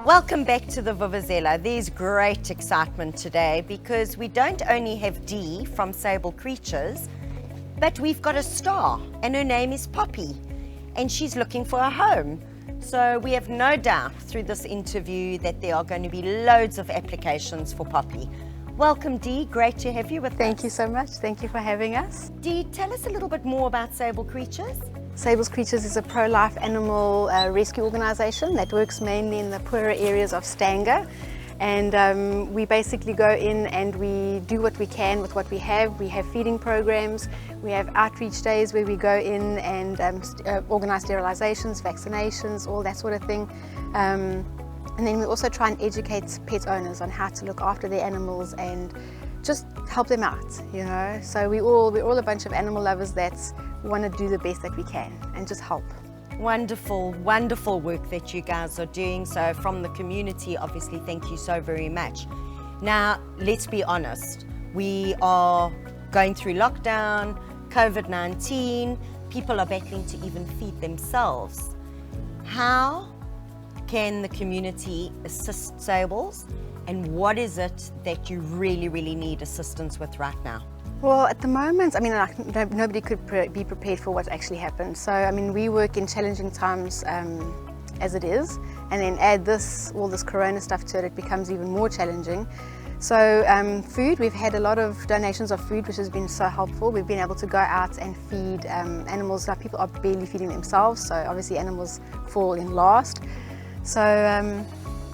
Welcome back to the Vuvuzela. There's great excitement today because we don't only have Dee from Sables Creatures, but we've got a star, and her name is Poppy, and she's looking for a home. So we have no doubt through this interview that there are going to be loads of applications for Poppy. Welcome, Dee. Great to have you with us. Thank you so much. Thank you for having us. Dee, tell us a little bit more about Sables Creatures. Sables Creatures is a pro-life animal rescue organisation that works mainly in the poorer areas of Stanger. And we basically go in and we do what we can with what we have. We have feeding programs, we have outreach days where we go in and organise sterilisations, vaccinations, all that sort of thing. And then we also try and educate pet owners on how to look after their animals and just help them out, you know. So we're all a bunch of animal lovers that want to do the best that we can and just help. Wonderful, wonderful work that you guys are doing. So from the community, obviously, thank you so very much. Now, let's be honest. We are going through lockdown, COVID-19. People are battling to even feed themselves. How can the community assist Sables? And what is it that you really, really need assistance with right now? Well, at the moment, I mean, nobody could be prepared for what actually happened. So, I mean, we work in challenging times as it is, and then add all this corona stuff to it, it becomes even more challenging. So, food, we've had a lot of donations of food, which has been so helpful. We've been able to go out and feed animals. Now, people are barely feeding themselves, so obviously animals fall in last. So,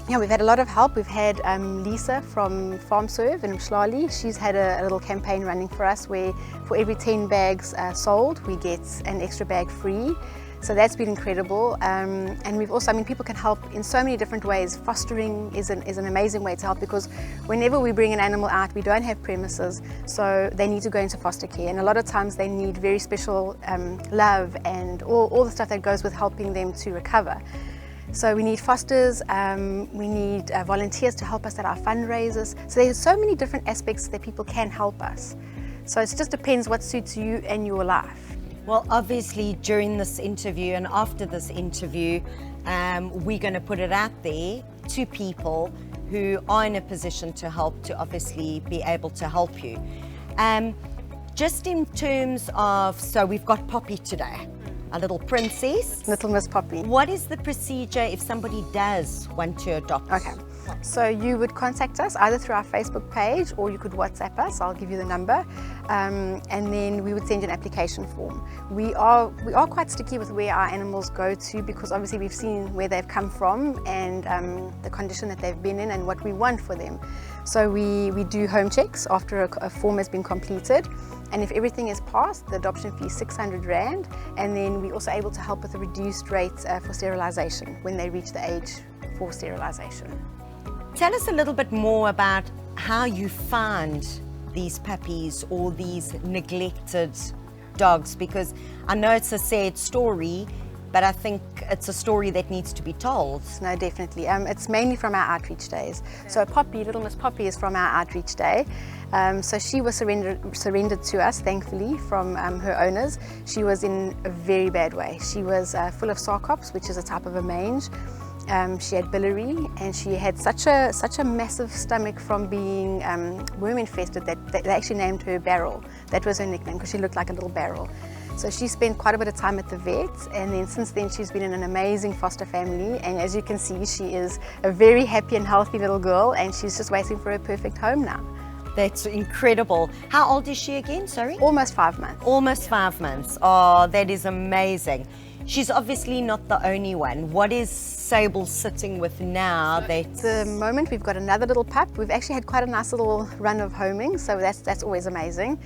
yeah, we've had a lot of help. We've had Lisa from Farm Serve in Mshlali. She's had a little campaign running for us where for every 10 bags sold, we get an extra bag free. So that's been incredible. And we've also, I mean, people can help in so many different ways. Fostering is an amazing way to help because whenever we bring an animal out, we don't have premises, so they need to go into foster care. And a lot of times they need very special love and all the stuff that goes with helping them to recover. So we need fosters, we need volunteers to help us at our fundraisers. So there's so many different aspects that people can help us. So it just depends what suits you and your life. Well, obviously during this interview and after this interview, we're going to put it out there to people who are in a position to help, to obviously be able to help you. Just in terms of, so we've got Poppy today. A little princess. Little Miss Poppy. What is the procedure if somebody does want to adopt? Okay, so you would contact us either through our Facebook page or you could WhatsApp us. I'll give you the number, and then we would send you an application form. We are quite sticky with where our animals go to because obviously we've seen where they've come from and the condition that they've been in and what we want for them. So we do home checks after a form has been completed. And if everything is passed, the adoption fee is 600 Rand. And then we're also able to help with a reduced rate for sterilisation when they reach the age for sterilisation. Tell us a little bit more about how you find these puppies or these neglected dogs, because I know it's a sad story, but I think it's a story that needs to be told. No, definitely. It's mainly from our outreach days. So Poppy, Little Miss Poppy is from our outreach day. So she was surrendered to us, thankfully, from her owners. She was in a very bad way. She was full of sarcops, which is a type of a mange. She had biliary and she had such a massive stomach from being worm infested that they actually named her Barrel. That was her nickname because she looked like a little barrel. So she spent quite a bit of time at the vet, and then since then she's been in an amazing foster family, and as you can see she is a very happy and healthy little girl and she's just waiting for her perfect home now. That's incredible. How old is she again, sorry? Almost 5 months. Almost 5 months. Oh, that is amazing. She's obviously not the only one. What is Sables sitting with now? At the moment we've got another little pup. We've actually had quite a nice little run of homing, so that's always amazing.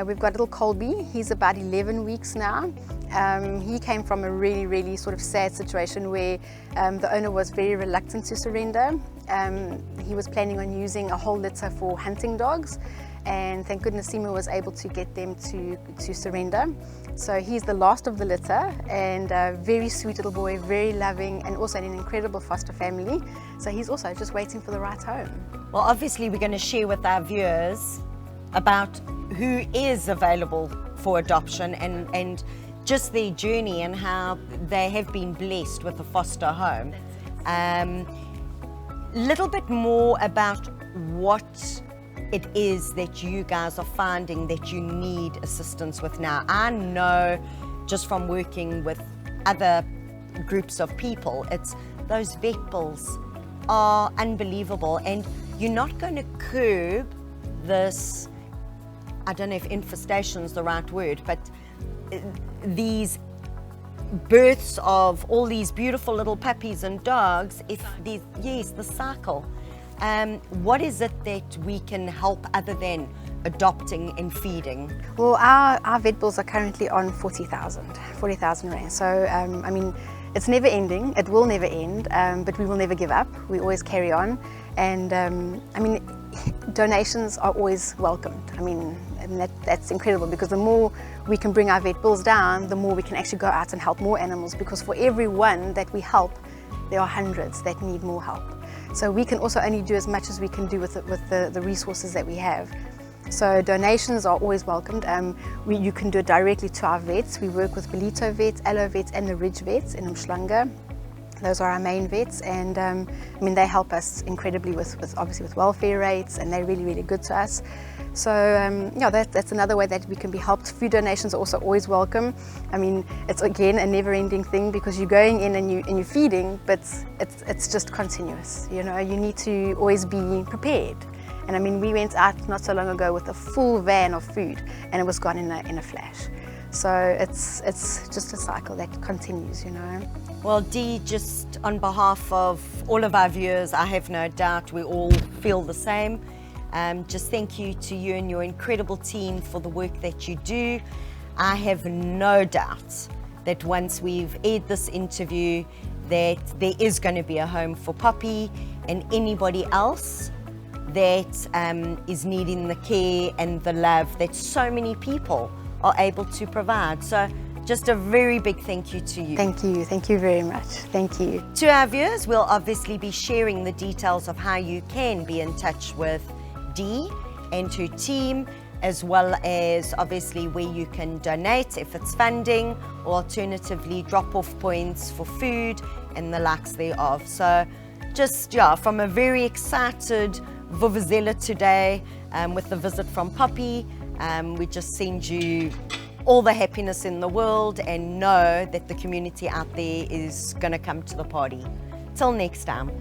We've got little Colby. He's about 11 weeks now. He came from a really sort of sad situation where the owner was very reluctant to surrender. He was planning on using a whole litter for hunting dogs, and thank goodness Sima was able to get them to surrender. So he's the last of the litter, and a very sweet little boy, very loving, and also in an incredible foster family. So he's also just waiting for the right home. Well, obviously we're going to share with our viewers about who is available for adoption and just their journey and how they have been blessed with a foster home. Little bit more about what it is that you guys are finding that you need assistance with now. I know just from working with other groups of people, it's those vet bills are unbelievable, and you're not going to curb this, I don't know if infestation is the right word, but these births of all these beautiful little puppies and dogs, if these, yes, the cycle. What is it that we can help other than adopting and feeding? Well, our vet bills are currently on 40,000 rand. So, I mean, it's never ending, it will never end, but we will never give up. We always carry on. And I mean, donations are always welcomed. I mean, and that's incredible, because the more we can bring our vet bills down, the more we can actually go out and help more animals, because for every one that we help, there are hundreds that need more help. So we can also only do as much as we can do with the resources that we have. So donations are always welcomed. You can do it directly to our vets. We work with Belito Vets, Aloe Vets and the Ridge Vets in Umhlanga. Those are our main vets, and I mean, they help us incredibly with obviously with welfare rates, and they're really, really good to us. So yeah, that's another way that we can be helped. Food donations are also always welcome. I mean, it's again a never-ending thing, because you're going in and you're feeding, but it's just continuous. You know, you need to always be prepared. And I mean, we went out not so long ago with a full van of food, and it was gone in a flash. So it's just a cycle that continues, you know. Well, Dee, just on behalf of all of our viewers, I have no doubt we all feel the same. Just thank you to you and your incredible team for the work that you do. I have no doubt that once we've aired this interview, that there is going to be a home for Poppy and anybody else that is needing the care and the love that so many people are able to provide. So just a very big thank you to you. Thank you very much. Thank you. To our viewers, we'll obviously be sharing the details of how you can be in touch with Dee and her team, as well as obviously where you can donate if it's funding, or alternatively drop off points for food and the likes thereof. So just, yeah, from a very excited Vuvuzela today with the visit from Poppy, we just send you all the happiness in the world, and know that the community out there is going to come to the party. Till next time.